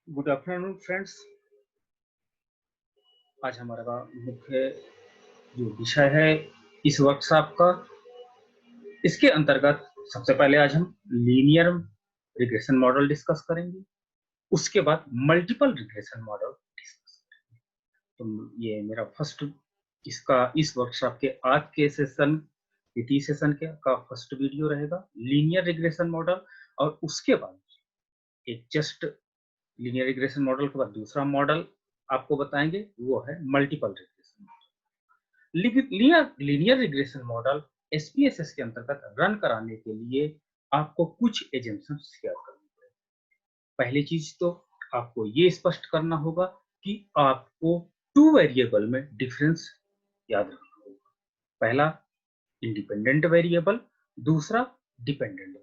Good afternoon friends. आज हमारा मुख्य जो विषय है इस वर्कशॉप का, इसके अंतर्गत सबसे पहले आज हम लीनियर रिग्रेशन मॉडल डिस्कस करेंगे। उसके बाद मल्टीपल रिग्रेशन मॉडल डिस्कस करेंगे। तो ये मेरा फर्स्ट इसका इस वर्कशॉप के आज के सेशन द्वितीय सेशन का फर्स्ट वीडियो रहेगा लीनियर रिग्रेशन मॉडल। और उसके बाद एक जस्ट लीनियर रिग्रेशन मॉडल के बाद दूसरा मॉडल आपको बताएंगे, वो है multiple regression model. Linear regression model SPSS के अंतर्गत रन कराने के लिए आपको कुछ एजम्पशंस शेयर करनी पड़ेगी। पहली चीज तो आपको ये स्पष्ट करना होगा कि आपको टू वेरिएबल में डिफरेंस याद रखना होगा। पहला इंडिपेंडेंट वेरिएबल, दूसरा डिपेंडेंट वेरिएबल।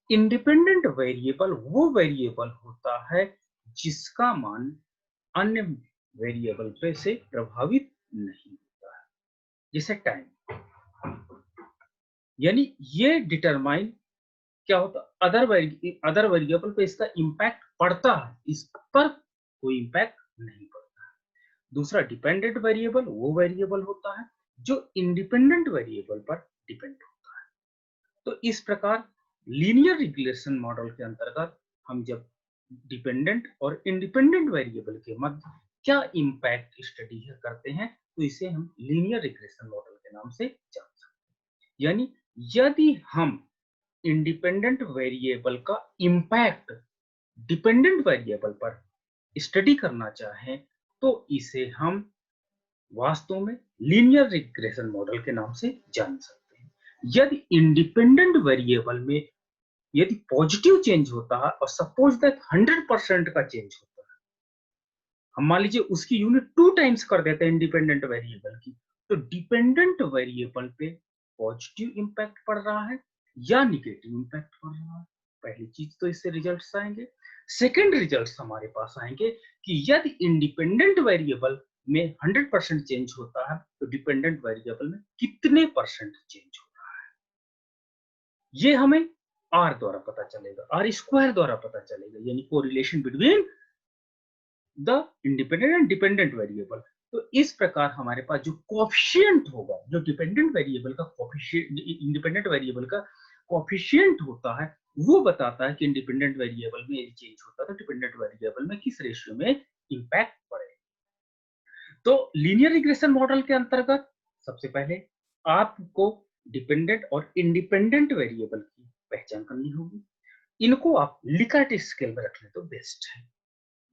इंडिपेंडेंट वेरिएबल वो वेरिएबल होता है जिसका मान अन्य वेरिएबल पे से प्रभावित नहीं होता है, जैसे टाइम। यानी ये डिटरमाइन क्या होता, अदर वेरिएबल पे इसका इंपैक्ट पड़ता है, इस पर कोई इंपैक्ट नहीं पड़ता है। दूसरा डिपेंडेंट वेरिएबल वो वेरिएबल होता है जो इंडिपेंडेंट वेरिएबल पर डिपेंड होता है। तो इस प्रकार लीनियर रिग्रेशन मॉडल के अंतर्गत हम जब डिपेंडेंट और इंडिपेंडेंट वेरिएबल के मध्य क्या इंपैक्ट स्टडी करते हैं, तो इसे हम लीनियर रिग्रेशन मॉडल के नाम से जान सकते हैं। यानी यदि हम इंडिपेंडेंट वेरिएबल का इंपैक्ट डिपेंडेंट वेरिएबल पर स्टडी करना चाहें, तो इसे हम वास्तव में लीनियर रिग्रेशन मॉडल के नाम से जान सकते हैं। यदि इंडिपेंडेंट वेरिएबल में यदि पॉजिटिव चेंज होता है और सपोज दैट 100% का चेंज होता है, हम मान लीजिए उसकी यूनिट 2 टाइम्स कर देते हैं इंडिपेंडेंट वेरिएबल की, तो डिपेंडेंट वेरिएबल पे पॉजिटिव इंपैक्ट पड़ रहा है या निगेटिव इंपैक्ट पड़ रहा है। पहली चीज तो इससे रिजल्ट्स आएंगे। सेकंड रिजल्ट्स हमारे पास आएंगे कि यदि इंडिपेंडेंट वेरिएबल में 100% चेंज होता है, तो डिपेंडेंट वेरिएबल में कितने परसेंट चेंज होता है, ये हमें आर द्वारा पता चलेगा, आर स्क्वायर द्वारा पता चलेगा, यानी correlation between the independent and dependent variable. तो इस प्रकार हमारे पास जो कोफिशिएंट होगा, जो डिपेंडेंट वेरिएबल का कोफिशिएंट, इंडिपेंडेंट वेरिएबल का कोफिशिएंट होता है, वो बताता है कि इंडिपेंडेंट वेरिएबल में यदि चेंज होता है तो डिपेंडेंट वेरिएबल में किस रेशियो में इंपैक्ट पड़ेगा। तो लीनियर रिग्रेशन मॉडल के अंतर्गत सबसे पहले आपको डिपेंडेंट और इंडिपेंडेंट वेरिएबल की पहचान करनी होगी। इनको आप लिकर्ट स्केल में रख लें तो बेस्ट है,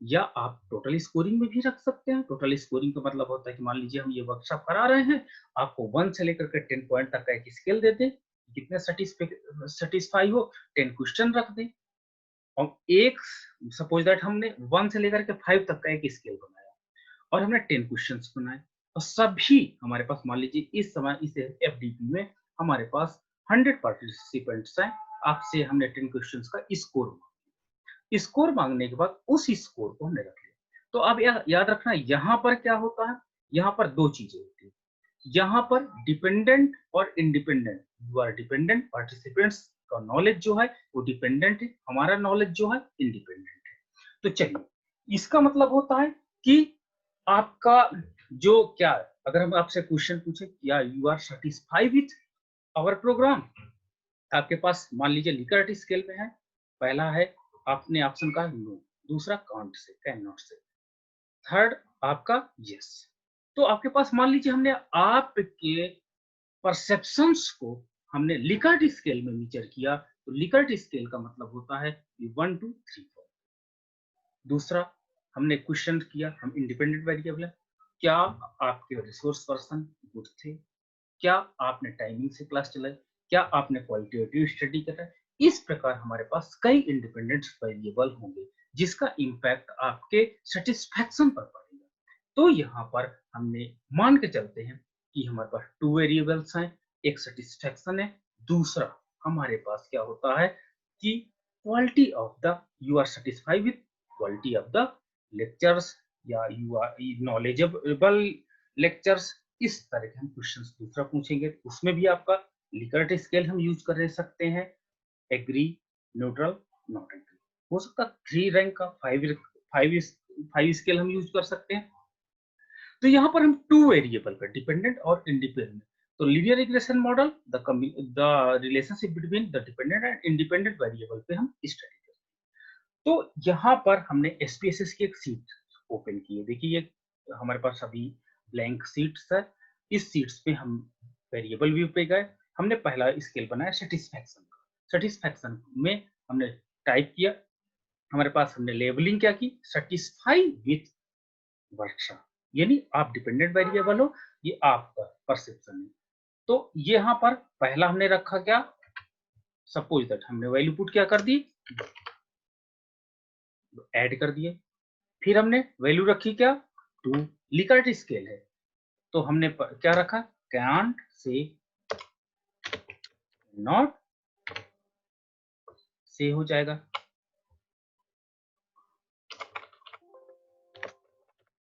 या आप टोटल स्कोरिंग में भी रख सकते हैं। टोटल स्कोरिंग का मतलब होता है कि मान लीजिए हम ये वर्कशॉप करा रहे हैं, आपको 1 से लेकर के 10 पॉइंट तक का एक स्केल दे दें, कितने सेटिस्फाई हो 10 क्वेश्चन रख दें। और एक सपोज दैट हमने 1 से लेकर के 5 तक का एक स्केल बनाया और हमने 10 क्वेश्चंस बनाए, और सभी हमारे पास मान लीजिए इस समय इस एफडीपी में हमारे पास 100 पार्टिसिपेंट्स हैं। आपसे हमने 10 क्वेश्चंस का स्कोर मांगने के बाद उस स्कोर को हमने रख लिया। तो अब याद रखना, यहाँ पर क्या होता है, यहाँ पर दो चीजें होती है। यहाँ पर डिपेंडेंट और independent, you are dependent, participants का नॉलेज जो है वो डिपेंडेंट है, हमारा नॉलेज जो है इंडिपेंडेंट है। तो चलिए, इसका मतलब होता है कि आपका जो क्या, अगर हम आपसे क्वेश्चन पूछे क्या you are satisfied with our programme, आपके पास मान लीजिए लिकर्ट स्केल में है, पहला है आपने ऑप्शन का नो, दूसरा कांट से, कैन नॉट से, थर्ड आपका यस। तो आपके पास मान लीजिए हमने आपके परसेप्शंस को हमने लिकर्ट स्केल में मेजर किया, तो लिकर्ट स्केल का मतलब होता है 1 2 3 4। दूसरा हमने क्वेश्चन किया, हम इंडिपेंडेंट वेरिएबल है, क्या आपके रिसोर्स पर्सन गुड थे, क्या आपने टाइमिंग से क्लास चलाई, क्या आपने क्वालिटेटिव स्टडी करा। इस प्रकार हमारे पास कई इंडिपेंडेंट वेरिएबल होंगे जिसका इंपैक्ट आपके सेटिस्फैक्शन पर पड़ेगा। तो यहाँ पर हमने मान के चलते हैं कि हमारे पास 2 वेरिएबल्स हैं, एक सेटिस्फैक्शन है, दूसरा हमारे पास क्या होता है कि quality of the, you are satisfied with quality of the lectures, या यू आर नॉलेजेबल लेक्चर्स। इस तरह के हम क्वेश्चंस दूसरा पूछेंगे, उसमें भी आपका लिकर्ट स्केल हम यूज कर सकते हैं, एग्री, न्यूट्रल, नॉट एग्री। हो सकता है 3 रैंक का 5 स्केल हम यूज कर सकते हैं। तो यहाँ पर हम 2 वेरिएबल पे डिपेंडेंट और इंडिपेंडेंट, तो linear regression model the relationship between the dependent and independent variable पे हम स्टडी करते हैं। तो यहाँ पर हमने एसपीएसएस की एक सीट ओपन की है। देखिए ये हमारे पास अभी ब्लैंक सीट्स है। इस सीट्स पे हम वेरिएबल व्यू पे गए। हमने पहला स्केल बनाया सेटिस्फैक्शन का। सेटिस्फैक्शन में हमने टाइप किया, हमारे पास हमने लेबलिंग क्या की, सेटिस्फाई विथ वर्षा, यानी आप डिपेंडेंट वेरिएबल हो, ये आपका परसेप्शन है। तो यहाँ पर पहला हमने रखा क्या, सपोज दैट हमने वैल्यू पुट क्या कर दी, ऐड कर दिए। फिर हमने वैल्यू रखी क्या, 2, लिकर्ट स्केल है तो हमने क्या रखा, कैंट से नॉट से हो जाएगा,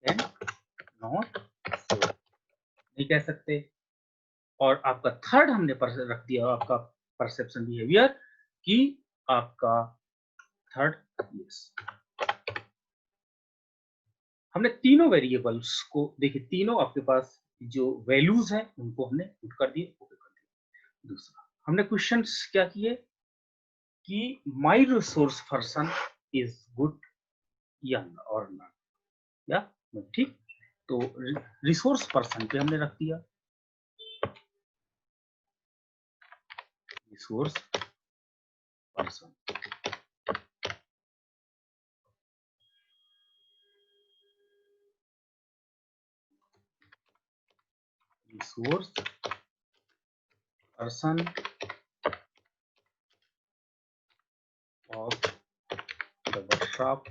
कैन नॉट से नहीं कह सकते। और आपका थर्ड हमने रख दिया आपका परसेप्शन बिहेवियर कि आपका थर्ड यस। हमने तीनों वेरिएबल्स को देखिए, तीनों आपके पास जो वैल्यूज हैं उनको हमने पुट कर दिए, ओके कर दिए। दूसरा हमने क्वेश्चंस क्या किए कि my resource person is good या और नॉट, या ठीक। तो रिसोर्स पर्सन पे हमने रख दिया resource person, resource person of the workshop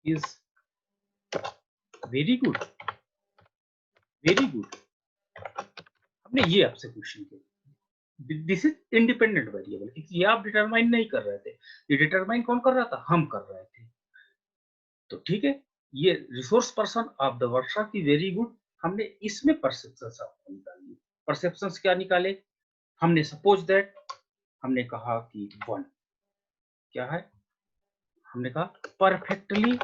is very good, very good. हमने ये आपसे क्वेश्चन किया, दिस इज इंडिपेंडेंट वेरिएबल, ये आप डिटरमाइन नहीं कर रहे थे, ये डिटरमाइन कौन कर रहा था, हम कर रहे थे। तो ठीक है, ये resource person of the workshop की वेरी गुड, हमने इसमें परसेप्शंस आपको निकाली। परसेप्शंस क्या निकाले, हमने सपोज दैट हमने कहा कि 1 क्या है, हमने कहा perfectly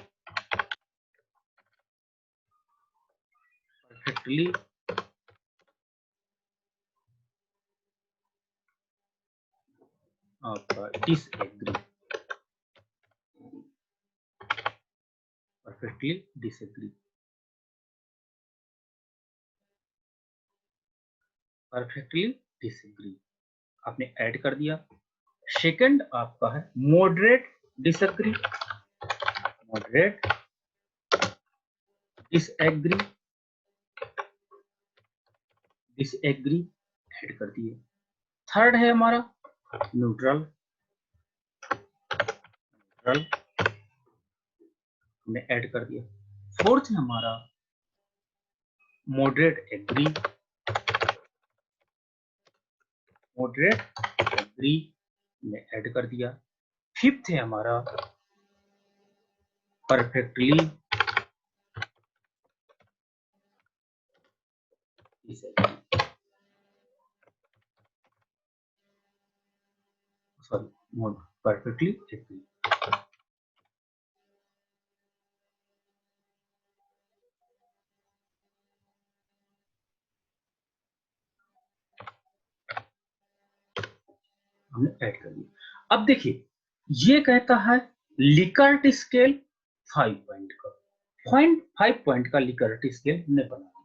disagree, perfectly disagree, perfectly disagree आपने ऐड कर दिया। सेकंड आपका है moderate disagree, moderate disagree, disagree add कर दिए। थर्ड है हमारा न्यूट्रल, न्यूट्रल हमने ऐड कर दिया। फोर्थ है हमारा मॉडरेट एग्री, मॉडरेट एग्री ने ऐड कर दिया। फिफ्थ है हमारा perfectly disagree, sorry perfectly agree. हमने ऐड कर दिया। अब देखिए ये कहता है लिकर्ट स्केल 5 पॉइंट का, 5 पॉइंट का लिकर्ट स्केल हमने बना दिया।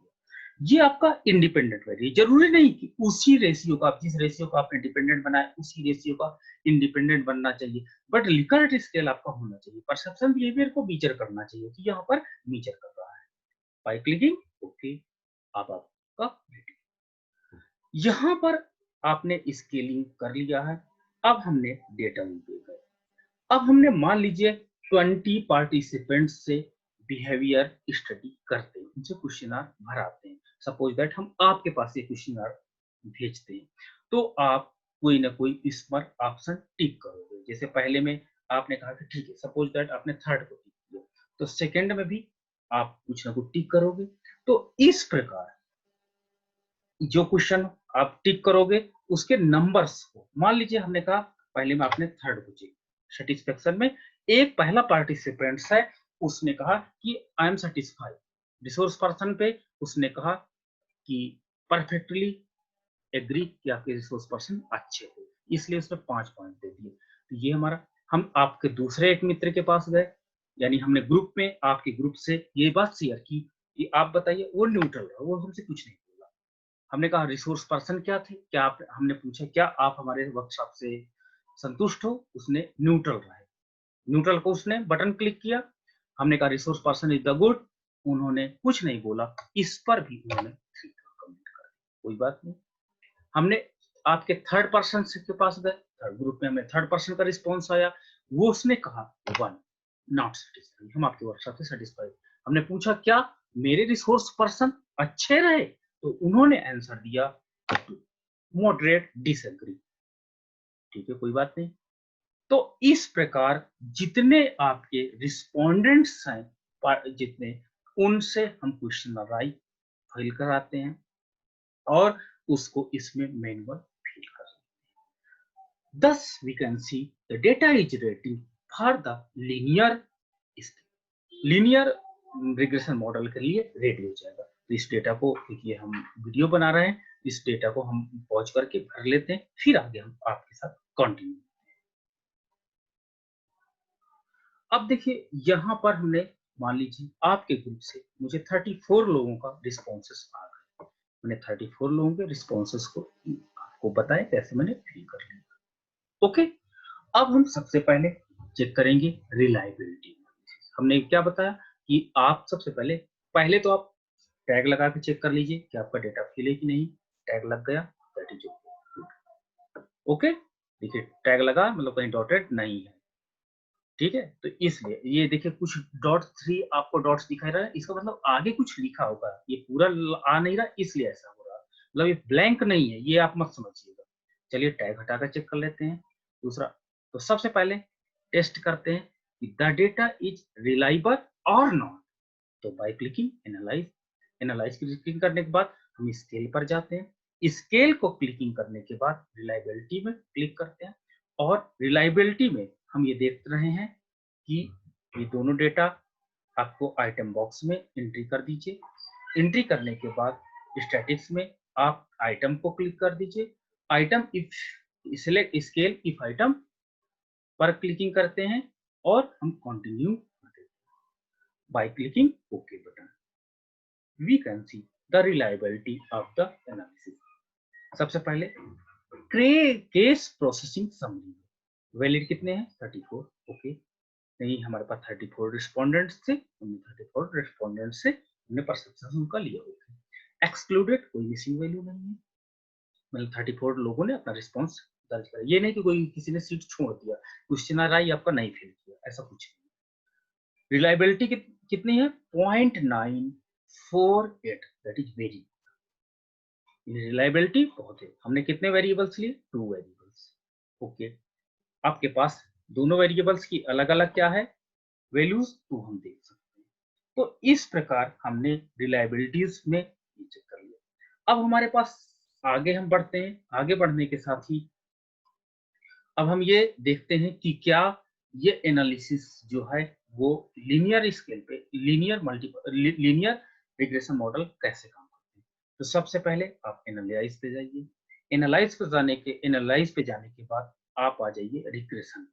ये आपका इंडिपेंडेंट वेरिएबल, जरूरी नहीं कि उसी रेशियो का, जिस रेशियो का आपने डिपेंडेंट बनाया उसी रेशियो का इंडिपेंडेंट बनना चाहिए, बट लिकर्ट स्केल आपका होना चाहिए, परसेप्शन बिहेवियर को मीजर करना चाहिए कि यहाँ पर मीजर कर रहा है। बाय क्लिकिंग ओके, अब आपका यहाँ पर आपने स्केलिंग कर लिया है। अब हमने डेटा पे गए, अब हमने मान लीजिए 20 पार्टिसिपेंट्स से बिहेवियर स्टडी करते हैं, उनसे क्वेश्चनर भराते हैं। सपोज दैट हम आपके पास ये क्वेश्चनर भेजते हैं, तो आप कोई ना कोई इस पर ऑप्शन टिक करोगे। जैसे पहले में आपने कहा कि ठीक है, सपोज दैट आपने थर्ड को टिक किया, तो सेकंड में भी आप कुछ ना कुछ टिक करोगे। तो इस प्रकार जो क्वेश्चन आप टिक करोगे उसके नंबर्स को। मान लीजिए हमने कहा पहले में आपने थर्ड को चेक, सेटिस्फेक्शन में एक पहला पार्टिसिपेंट्स है, उसने कहा कि I am satisfied. Resource person पे उसने कहा कि परफेक्टली एग्री कि आपके रिसोर्स पर्सन अच्छे हो, इसलिए उसने 5 पॉइंट दे दिए। तो ये हमारा, हम आपके दूसरे एक मित्र के पास गए, यानी हमने ग्रुप में आपके ग्रुप से ये बात शेयर की कि आप बताइए, वो न्यूट्रल रहा, वो हमसे कुछ नहीं बोला। हमने कहा रिसोर्स पर्सन क्या थे, क्या आप, हमने पूछा क्या आप हमारे वर्कशॉप से संतुष्ट हो, उसने न्यूट्रल रहा। न्यूट्रल को उसने बटन क्लिक किया। हमने कहा resource person is the good, उन्होंने कुछ नहीं बोला, इस पर भी उन्होंने कमेंट कर दिया, कोई बात नहीं। हमने आपके थर्ड पर्सन के पास गए, थर्ड ग्रुप में हमें थर्ड पर्सन का रिस्पॉन्स आया, वो उसने कहा 1 नॉट सेटिस्फाइड, हम आपके वर्कशॉप से सेटिस्फाइड। हमने पूछा क्या मेरे रिसोर्स पर्सन अच्छे रहे, तो उन्होंने आंसर दिया मॉडरेट डिसएग्री। ठीक है, कोई बात नहीं। तो इस प्रकार जितने आपके रिस्पोंडेंट्स हैं, जितने, उनसे हम क्वेश्चन फिल कराते हैं और उसको इसमें मैनुअल फिल कर। Thus, we can see the data is rating for the linear regression model के लिए रेडी हो जाएगा। तो इस डेटा को देखिए, हम वीडियो बना रहे हैं, इस डेटा को हम पॉज करके भर लेते हैं, फिर आगे हम आपके साथ कंटिन्यू। अब देखिए यहाँ पर हमने, मान लीजिए आपके ग्रुप से मुझे 34 लोगों का रिस्पॉन्सेस आ गए, मैंने 34 लोगों के रिस्पॉन्सेस को आपको बताया कैसे मैंने फिल कर लिया। ओके, अब हम सबसे पहले चेक करेंगे रिलायबिलिटी। हमने क्या बताया कि आप सबसे पहले पहले तो आप टैग लगा के चेक कर लीजिए कि आपका डेटा फिल है कि नहीं। टैग लग गया, दैट इज ओके। देखिए टैग लगा, मतलब कहीं डॉटेड नहीं है, ठीक है। तो इसलिए ये देखिए कुछ डॉट 3 आपको डॉट्स दिखाई रहा है, इसका मतलब आगे कुछ लिखा होगा, ये पूरा आ नहीं रहा इसलिए ऐसा हो रहा है, मतलब ये ब्लैंक नहीं है, ये आप मत समझिएगा। चलिए टैग हटाकर चेक कर लेते हैं। दूसरा, तो सबसे पहले टेस्ट करते हैं कि द डेटा इज रिलायबल और नॉट। तो by clicking analyse, analyse clicking करने के बाद हम स्केल पर जाते हैं, स्केल को क्लिकिंग करने के बाद रिलायबिलिटी में क्लिक करते हैं, और रिलायबिलिटी में हम ये देख रहे हैं कि ये दोनों डेटा आपको आइटम बॉक्स में एंट्री कर दीजिए। एंट्री करने के बाद स्टैटिक्स में आप आइटम को क्लिक कर दीजिए, item if select scale if item पर क्लिकिंग करते हैं और हम कंटिन्यू करते हैं by clicking okay button. We can see the reliability of the analysis. सबसे पहले केस प्रोसेसिंग समरी, वैलिड कितने हैं 34, ओके। नहीं, हमारे पास 34 रिस्पोंडेंट्स थे, हमने 34 रिस्पोंडेंट्स से हमने परसेप्शन उनका लिया, ओके। एक्सक्लूडेड, कोई मिसिंग वैल्यू नहीं है, मतलब 34 लोगों ने अपना रिस्पॉन्स दर्ज करा। ये नहीं कि कोई किसी ने सीट छोड़ दिया, क्वेश्चन आ रहा है आपका नहीं फिल किया, ऐसा कुछ नहीं। रिलायबिलिटी कितनी है 0.948, दैट इज वेरी, रिलायबिलिटी बहुत है। हमने कितने वेरिएबल्स लिए 2 वेरिएबल्स, ओके। आपके पास दोनों वेरिएबल्स की अलग अलग क्या है वैल्यूज, तो हम देख सकते हैं। तो इस प्रकार हमने रिलायबिलिटीज में चेक कर लिया। अब हमारे पास आगे हम बढ़ते हैं, आगे बढ़ने के साथ ही अब हम ये देखते हैं कि क्या ये एनालिसिस जो है वो लीनियर स्केल पे, लीनियर रिग्रेशन मॉडल कैसे काम करते हैं। तो सबसे पहले आप एनालाइज पे जाइए, एनालाइज पे जाने के बाद आप आ जाइए रिग्रेशन।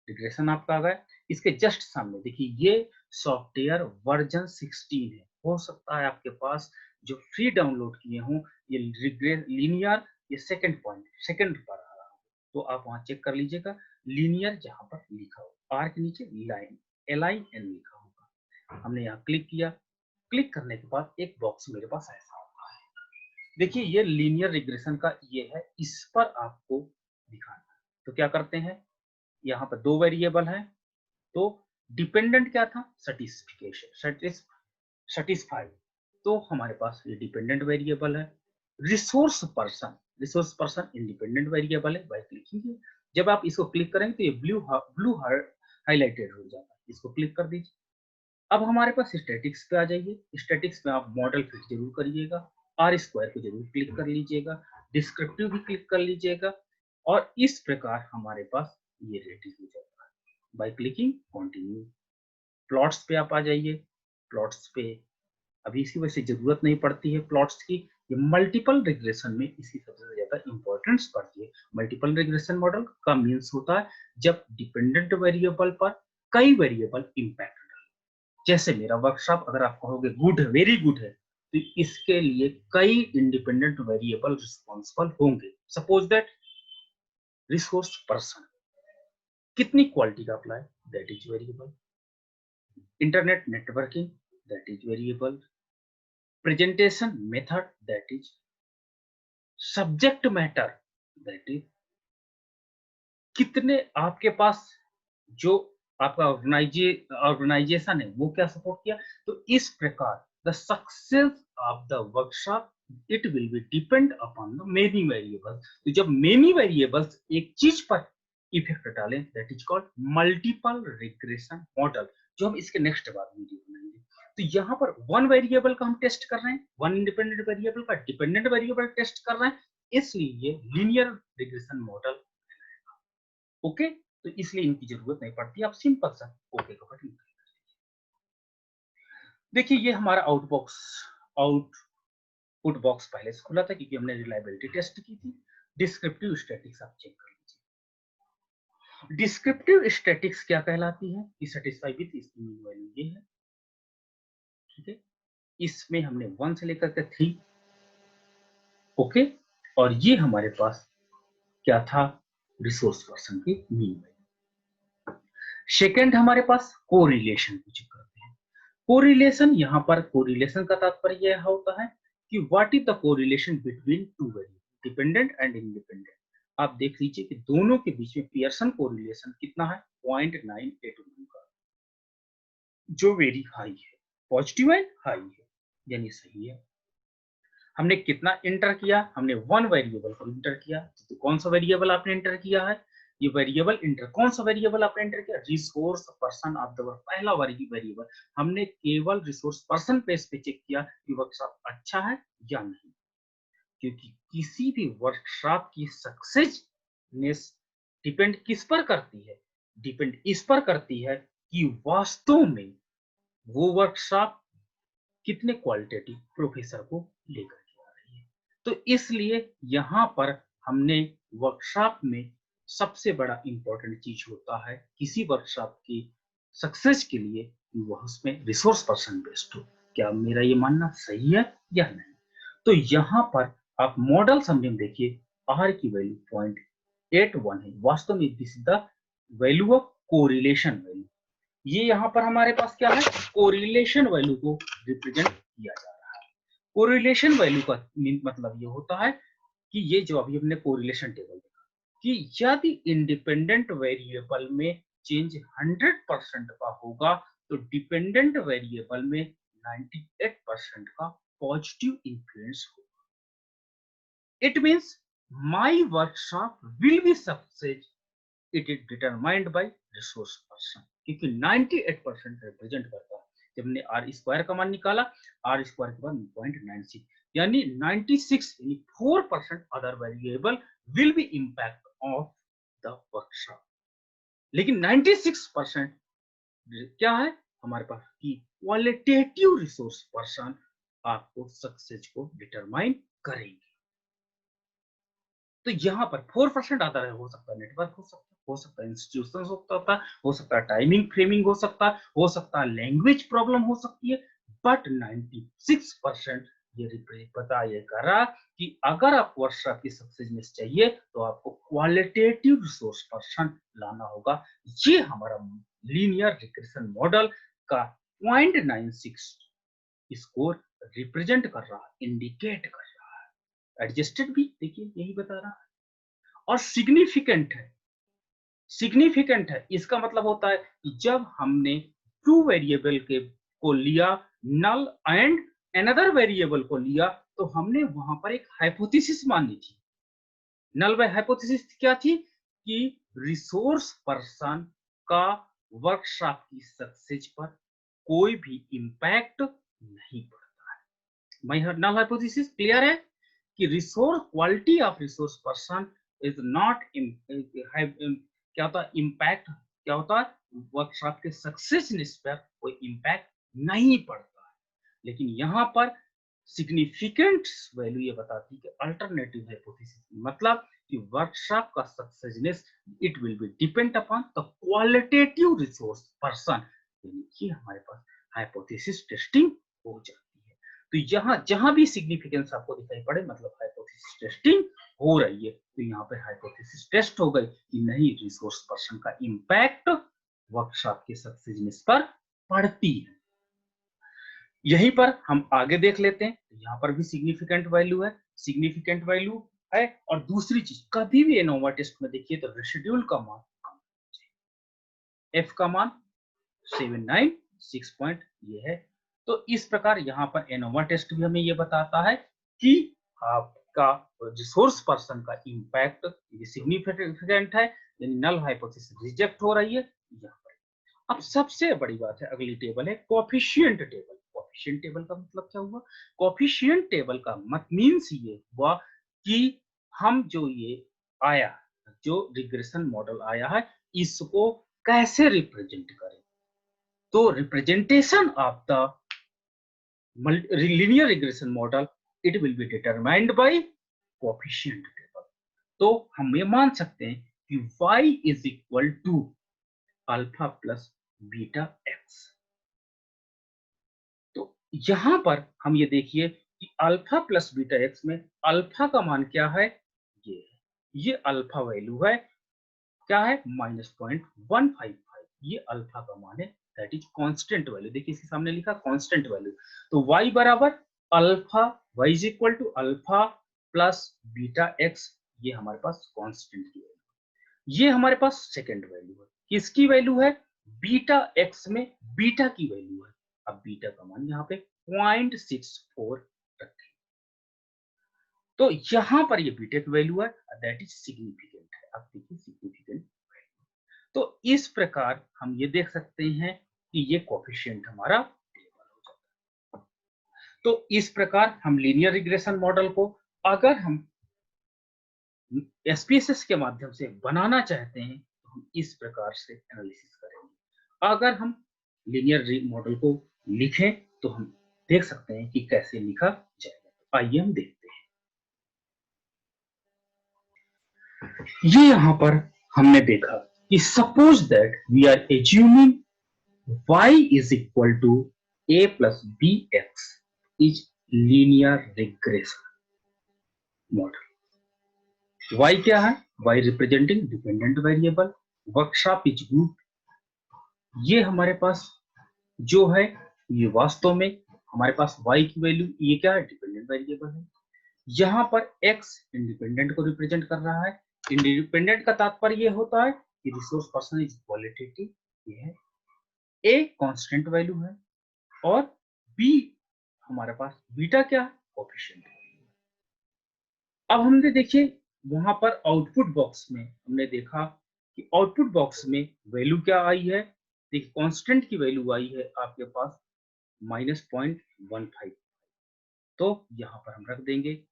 रिग्रेशन आपका आ गया, इसके जस्ट सामने देखिए ये सॉफ्टवेयर वर्जन 16 है। हो सकता है आपके पास जो फ्री डाउनलोड किए हों ये लीनियर, ये सेकंड पॉइंट सेकंड पर आ रहा हो, तो आप वहां चेक कर लीजिएगा लीनियर, जहां पर लिखा हो आर के नीचे लाइन LIN लिखा होगा। हमने यहाँ क्लिक किया, क्लिक करने के बाद एक बॉक्स मेरे पास ऐसा होता है। देखिए ये लीनियर रिग्रेशन का ये है, इस पर आपको दिखाना है। तो क्या करते हैं, यहाँ पर 2 वेरिएबल है, तो डिपेंडेंट क्या था सर्टिफिकेशन सेटिस्फाइड, तो हमारे पास ये डिपेंडेंट वेरिएबल है। रिसोर्स पर्सन इंडिपेंडेंट वेरिएबल है, बाय क्लिकिंग। जब आप इसको क्लिक करेंगे तो ये ब्लू हाईलाइटेड हो जाता है, इसको क्लिक कर दीजिए। अब हमारे पास स्टैटिक्स पे आ जाइए, स्टैटिक्स में आप मॉडल फिट जरूर करिएगा, R स्क्वायर को जरूर क्लिक कर लीजिएगा। डिस्क्रिप्टिव भी क्लिक कर लीजिएगा और इस प्रकार हमारे पास ये रेडी हो जाता है। बाय क्लिकिंग कंटिन्यू प्लॉट्स पे आप आ जाइए। प्लॉट्स पे अभी इसकी वैसे जरूरत नहीं पड़ती है प्लॉट्स की, ये मल्टीपल रिग्रेशन में इसकी सबसे ज्यादा इंपॉर्टेंस पड़ती है। मल्टीपल रिग्रेशन मॉडल का मीन्स होता है जब डिपेंडेंट वेरिएबल पर कई वेरिएबल इंपैक्ट डाले। जैसे मेरा वर्कशॉप अगर आप कहोगे गुड है, वेरी गुड है, तो इसके लिए कई इंडिपेंडेंट वेरिएबल रिस्पॉन्सिबल होंगे। सपोज दैट रिसोर्स पर्सन, कितनी क्वालिटी का apply, that is variable. Internet networking, that is variable. Presentation method, that is subject matter, that is कितने आपके पास जो आपका ऑर्गेनाइजेशन है वो क्या सपोर्ट किया। तो इस प्रकार the success of the workshop it will be depend upon the many variables. तो जब मेनी वेरिएबल्स एक चीज पर इफेक्ट डालें that is called multiple regression model, जो हम इसके नेक्स्ट बाद वीडियो बनाएंगे। तो यहाँ पर वन वेरिएबल का हम टेस्ट कर रहे हैं, वन इंडिपेंडेंट वेरिएबल का डिपेंडेंट वेरिएबल टेस्ट कर रहे हैं, इसलिए ये लीनियर रिग्रेशन मॉडल। ओके, तो इसलिए इनकी जरूरत नहीं पड़ती, आप सिंपल सा ओके का बटन। देखिए ये हमारा आउटपुट बॉक्स पहले से खुला था क्योंकि हमने रिलायबिलिटी टेस्ट की थी। डिस्क्रिप्टिव स्टैटिक्स आप चेक कर लीजिए। डिस्क्रिप्टिव स्टैटिक्स क्या कहलाती है कि सेटिस्फाई विद इसकी मीन वैल्यू ये है, ठीक है। इसमें हमने 1 से लेकर के 3, ओके, और ये हमारे पास क्या था, रिसोर्स पर्सन की मीन वैल्यू। सेकेंड हमारे पास कोरिलेशन को चेक करते हैं। कोरिलेशन, यहाँ पर कोरिलेशन का तात्पर्य यह होता है कि what is the correlation between two variable, dependent and independent. आप देख लीजिए कि दोनों के बीच में पियर्सन कोरिलेशन कितना है, 0.981 का, जो वेरी हाई है, पॉजिटिव एंड हाई है, यानी सही है। हमने कितना इंटर किया, हमने वन वेरिएबल को इंटर किया। तो कौन सा वेरिएबल आपने इंटर किया है, ये वेरिएबल इंटर, कौन सा वेरिएबल आपने इंटर किया, resource person of the work, पहला वेरिएबल। हमने केवल रिसोर्स पर्सन पेज पे चेक किया कि वर्कशॉप अच्छा है या नहीं, क्योंकि किसी भी वर्कशॉप की सक्सेसनेस डिपेंड किस पर करती है, डिपेंड इस पर करती है कि वास्तव में वो वर्कशॉप कितने क्वालिटेटिव प्रोफेसर को लेकर के आ रही है। तो इसलिए यहाँ पर हमने वर्कशॉप में सबसे बड़ा इंपॉर्टेंट चीज होता है किसी वर्कशॉप की सक्सेस के लिए कि वह उसमें रिसोर्स पर्सन बेस्ड हो। क्या मेरा ये मानना सही है या नहीं। तो यहाँ पर आप मॉडल समझे देखिए, आर की वैल्यू 0.81 है, वास्तव में this is the value of correlation value. ये यहाँ पर हमारे पास क्या है, कोरिलेशन वैल्यू को रिप्रेजेंट किया जा रहा है। कोरिलेशन वैल्यू का मतलब ये होता है कि ये जो अभी हमने कोरिलेशन टेबल देखा कि यदि इंडिपेंडेंट वेरिएबल में चेंज 100% का होगा तो डिपेंडेंट वेरिएबल में 98% का पॉजिटिव इन्फ्लुएंस होगा। It means my workshop will be success, it is determined by resource person, क्योंकि 98% रिप्रेजेंट करता है। जब हमने आर स्क्वायर का मान निकाला, आर स्क्वायर के बाद 0.96 यानी 96 यानी 4% other variable will be impact of the workshop, लेकिन 96% क्या है हमारे पास कि क्वालिटेटिव रिसोर्स पर्सन आपको सक्सेस को डिटरमाइन करेंगे। तो यहाँ पर 4% आता है, हो सकता है नेटवर्क हो सकता है इंस्टीट्यूशन हो सकता है टाइमिंग फ्रेमिंग हो सकता है लैंग्वेज प्रॉब्लम हो सकती है, बट 96% ये पता ये करा कि अगर आप वर्कशॉप की सक्सेसनेस चाहिए तो आपको क्वालिटेटिव रिसोर्स पर्सन लाना होगा। ये हमारा लीनियर रिग्रेशन मॉडल का 0.96 स्कोर रिप्रेजेंट कर रहा है, इंडिकेट कर रहा है। एडजस्टेड भी देखिए यही बता रहा है, और सिग्निफिकेंट है। सिग्निफिकेंट है इसका मतलब होता है कि जब हमने टू वेरिएबल के को लिया, नल एंड अनदर वेरिएबल को लिया, तो हमने वहां पर एक हाइपोथेसिस मानी थी। नल बाय हाइपोथेसिस क्या थी कि रिसोर्स पर्सन का वर्कशॉप की सक्सेस पर कोई भी इंपैक्ट नहीं पड़ता है। नल हाइपोथेसिस क्लियर है कि resource quality of resource person is not क्या होता है इम्पैक्ट, क्या होता है वर्कशॉप के सक्सेसनेस पर कोई इम्पैक्ट नहीं पड़ता है। लेकिन यहाँ पर सिग्निफिकेंट वैल्यू ये बताती है कि अल्टरनेटिव हाइपोथेसिस मतलब कि वर्कशॉप का successness it will be depend upon the qualitative resource person, यानी कि हमारे पास हाइपोथेसिस टेस्टिंग हो जाती है। तो यहाँ जहां भी सिग्निफिकेंस आपको दिखाई पड़े मतलब हाइपोथेसिस टेस्टिंग हो रही है, तो यहाँ पे हाइपोथेसिस टेस्ट हो गई कि नहीं रिसोर्स पर्सन का इंपैक्ट वर्कशॉप के सक्सेसनेस पर पड़ती है। यहीं पर हम आगे देख लेते हैं, यहाँ पर भी सिग्निफिकेंट वैल्यू है, सिग्निफिकेंट वैल्यू है। और दूसरी चीज कभी भी एनोवा टेस्ट में देखिए तो रेसिड्यूल का मान कम, एफ का मान 796 पॉइंट ये है। तो इस प्रकार यहाँ पर एनोवा टेस्ट भी हमें ये बताता है कि आपका रिसोर्स पर्सन का इंपैक्ट सिग्निफिकेंट है, यानी नल हाइपोथेसिस रिजेक्ट हो रही है यहाँ पर। अब सबसे बड़ी बात है, अगली टेबल है कोएफिशिएंट टेबल। कोएफिशिएंट टेबल का मतलब क्या हुआ? कोएफिशिएंट टेबल का मत मीन्स ये हुआ कि हम जो ये आया, जो रिग्रेशन मॉडल आया है, इसको कैसे रिप्रेजेंट करें। तो representation of the linear regression model it will be determined by coefficient table। तो हम ये मान सकते हैं कि y is equal to alpha plus beta x. तो यहां पर हम ये देखिए कि अल्फा प्लस बीटा एक्स में अल्फा का मान क्या है, ये अल्फा वैल्यू है क्या है -0.155, ये अल्फा का मान है, दैट इज कांस्टेंट वैल्यू। देखिए इसके सामने लिखा कांस्टेंट वैल्यू। तो y बराबर alpha, y is equal to alpha plus beta x, ये हमारे पास कांस्टेंट की वैल्यू। ये हमारे पास सेकंड वैल्यू है, किसकी वैल्यू है? बीटा एक्स में बीटा की वैल्यू है। अब बीटा का मान यहाँ पे 0.64 रखें, तो यहां पर ये बीटा की वैल्यू है, दैट इज सिग्निफिकेंट है। अब देखिए सिग्निफिकेंट, तो इस प्रकार हम ये देख सकते हैं कि ये कोएफिशिएंट हमारा टेबल हो जाता है। तो इस प्रकार हम लीनियर रिग्रेशन मॉडल को अगर हम एसपीएसएस के माध्यम से बनाना चाहते हैं तो हम इस प्रकार से एनालिसिस करेंगे। अगर हम लीनियर मॉडल को लिखें तो हम देख सकते हैं कि कैसे लिखा जाएगा। आइए हम देखते हैं। ये यहां पर हमने देखा कि suppose that we are assuming y is equal to a plus bx is linear regression model। y क्या है? y representing dependent variable, workshop is group. ये हमारे पास जो है ये वास्तव में हमारे पास y की वैल्यू, ये क्या है? डिपेंडेंट वेरिएबल है। यहाँ पर x इंडिपेंडेंट को रिप्रेजेंट कर रहा है। इंडिपेंडेंट का तात्पर्य ये होता है कि रिसोर्स पर्सन इज क्वालिटेटिव, ये है। a कांस्टेंट वैल्यू है और b हमारे पास बीटा क्या है? कोएफिशिएंट। अब हमने देखिए वहां पर आउटपुट बॉक्स में हमने देखा कि आउटपुट बॉक्स में वैल्यू क्या आई है? देखिए कांस्टेंट की वैल्यू आई है आपके पास -0.15। तो यहाँ पर हम रख देंगे,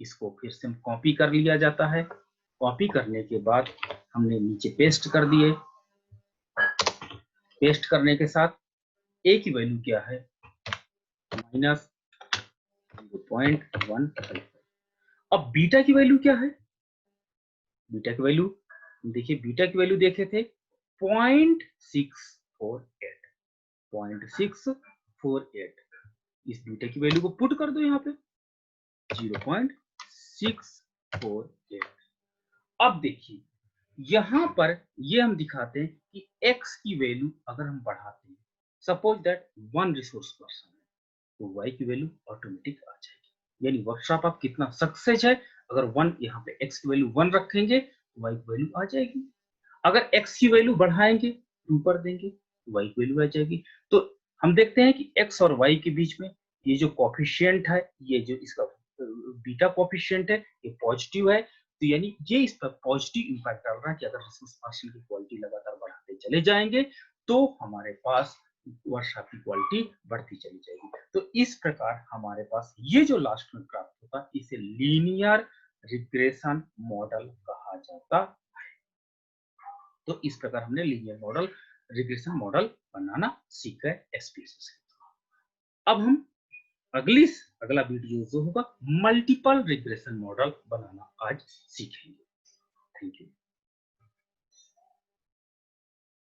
इसको फिर से कॉपी कर लिया जाता है। कॉपी करने के बाद हमने नीचे पेस्ट कर दिए। पेस्ट करने के साथ a की वैल्यू क्या है? -0.15। अब बीटा की वैल्यू क्या है? बीटा की वैल्यू देखिए, बीटा की वैल्यू देखे थे 0.648। 0.648, इस बीटा की वैल्यू को पुट कर दो यहाँ पे 0.648। अब देखिए यहां पर ये हम दिखाते हैं कि x की वैल्यू अगर हम बढ़ाते हैं, सपोज दैट 1 रिसोर्स पर्सन है, तो y की वैल्यू ऑटोमेटिक आ जाएगी। यानी वर्कशॉप आप कितना सक्सेस है, अगर 1 यहाँ पे x की वैल्यू 1 रखेंगे तो y की वैल्यू आ जाएगी। अगर x की वैल्यू बढ़ाएंगे 2 कर देंगे तो y की वैल्यू आ जाएगी। तो हम देखते हैं कि x और y के बीच में ये जो कोएफिशिएंट है, ये जो इसका बीटा कोएफिशिएंट है, ये पॉजिटिव है। तो यानी ये इस पर पॉजिटिव इंपैक्ट डाल रहा है कि अगर रिसोर्स पर्सन की क्वालिटी लगातार बढ़ाते चले जाएंगे तो हमारे पास वर्षा की क्वालिटी बढ़ती चली जाएगी। तो इस प्रकार हमारे पास ये जो लास्ट में प्राप्त होता है इसे लीनियर रिग्रेशन मॉडल कहा जाता है। तो इस प्रकार हमने लीनियर मॉडल रिग्रेशन मॉडल बनाना सीखा है एसपीएसएस के। अब हम अगला वीडियो जो होगा मल्टीपल रिग्रेशन मॉडल बनाना आज सीखेंगे। Thank you.